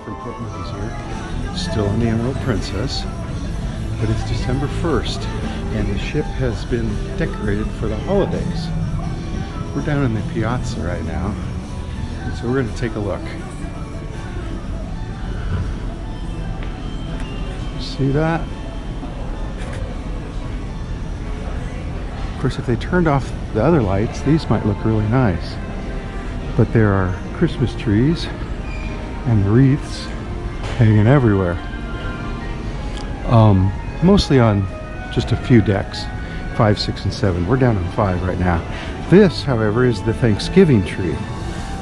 from Port Monkey's here. Still on the Emerald Princess, but it's December 1st, and the ship has been decorated for the holidays. We're down in the piazza right now, and so we're going to take a look. See that? Of course, if they turned off the other lights, these might look really nice. But there are Christmas trees and wreaths hanging everywhere. Mostly on just a few decks, 5, 6, and 7. We're down on 5 right now. This, however, is the Thanksgiving tree,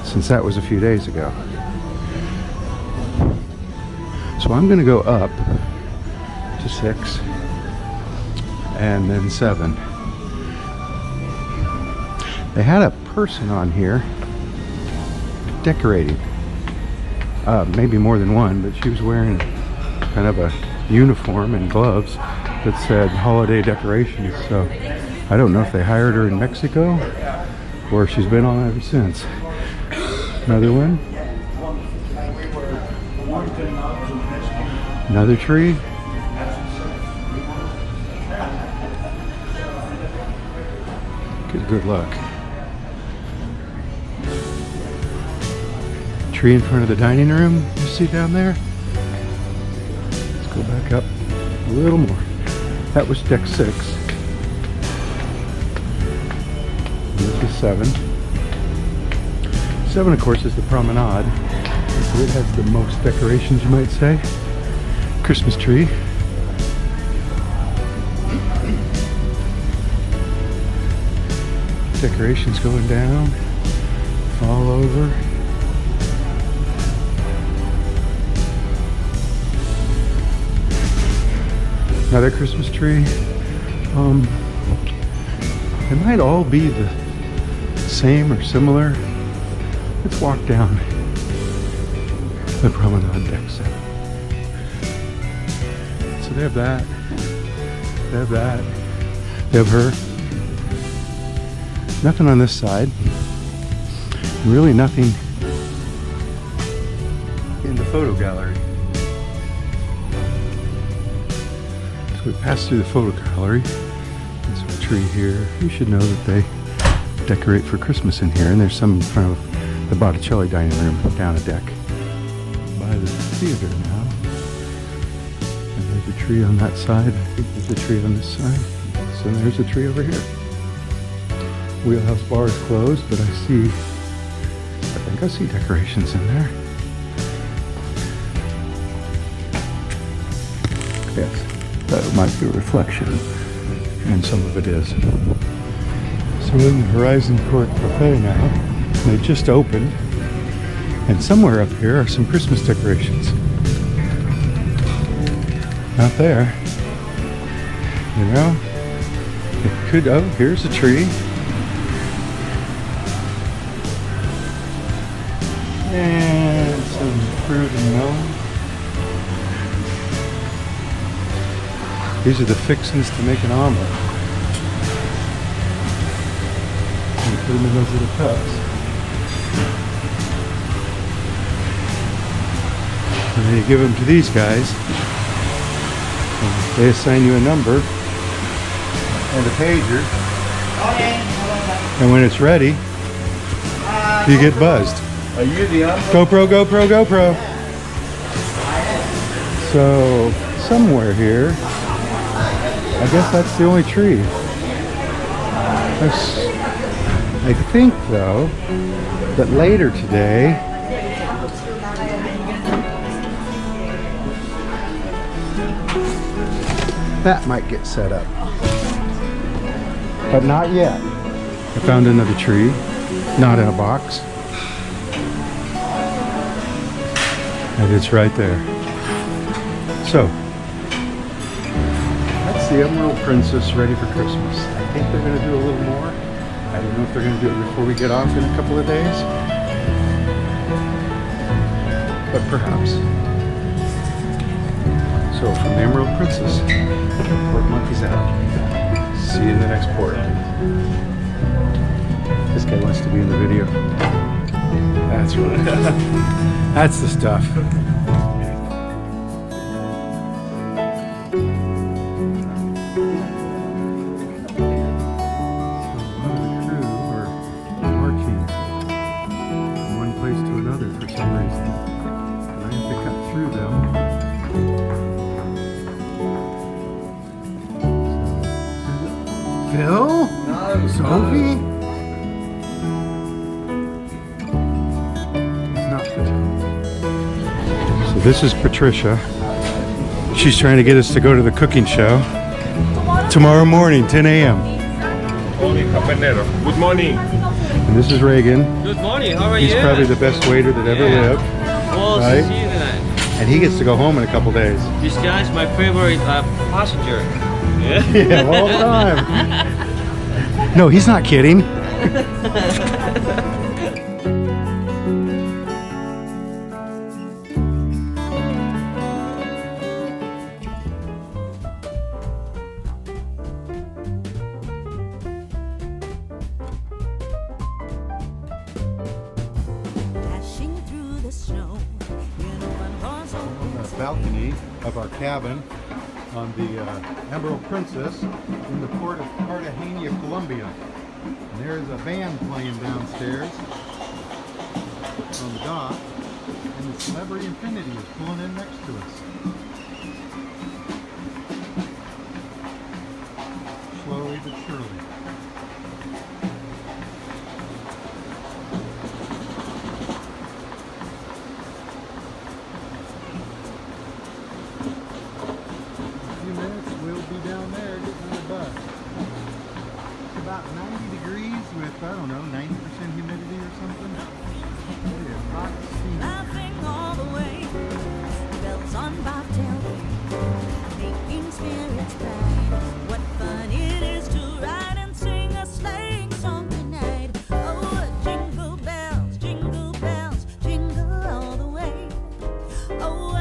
since that was a few days ago. So I'm going to go up to 6 and then 7. They had a person on here decorating. Maybe more than one, but she was wearing kind of a uniform and gloves that said holiday decorations. So I don't know if they hired her in Mexico or she's been on ever since. Another one. Another tree. Get a good look. Tree in front of the dining room, you see down there? Let's go back up a little more. That was deck 6. This is 7. 7, of course, is the promenade. So it has the most decorations, you might say. Christmas tree. Decorations going down all over. Another Christmas tree. They might all be the same or similar. Let's walk down the promenade deck 7. So they have that. They have that. They have her. Nothing on this side. Really nothing in the photo gallery. We passed through the photo gallery. There's a tree here. You should know that they decorate for Christmas in here. And there's some in front of the Botticelli dining room down a deck by the theater now. And there's a tree on that side. I think there's a tree on this side. So there's a tree over here. Wheelhouse bar is closed, but I think I see decorations in there. Yes. That might be a reflection, and some of it is. So we're in the Horizon Court Buffet now. They just opened, and somewhere up here are some Christmas decorations. Not there. You know? It could, oh, here's a tree. And some fruit and melon. These are the fixings to make an omelet. And put them in those little cups. And then you give them to these guys. And they assign you a number and a pager. And when it's ready, you get buzzed. Are you the GoPro, GoPro, GoPro. So somewhere here, I guess that's the only tree. I think, though, that later today, that might get set up. But not yet. I found another tree, not in a box. And it's right there. So, the Emerald Princess ready for Christmas. I think they're going to do a little more. I don't know if they're going to do it before we get off in a couple of days. But perhaps. So from the Emerald Princess, Port Monkey's out. See you in the next port. This guy wants to be in the video. That's right. That's the stuff. Sophie? It's not so this is Patricia. She's trying to get us to go to the cooking show tomorrow morning, 10 a.m. Good morning. And this is Reagan. Good morning, how are He's you? probably the best waiter that ever Yeah. lived. Well, Right? see you tonight. And he gets to go home in a couple days. This guy's my favorite passenger. Yeah? Yeah, all the time. No, he's not kidding. Dashing through the snow in a one-horse On open the balcony of our cabin on the Emerald Princess in the port of Cartagena, Colombia. And there's a band playing downstairs on the dock, and the Celebrity Infinity is pulling in next to us. Slowly but surely. We'll be down there getting on the bus. It's about 90 degrees with, I don't know, 90% humidity or something. It is hot to see. laughing all the way. Bells on bobtail making spirits bright. What fun it is to ride and sing a sleighing song tonight. Oh, jingle bells, jingle all the way. Oh,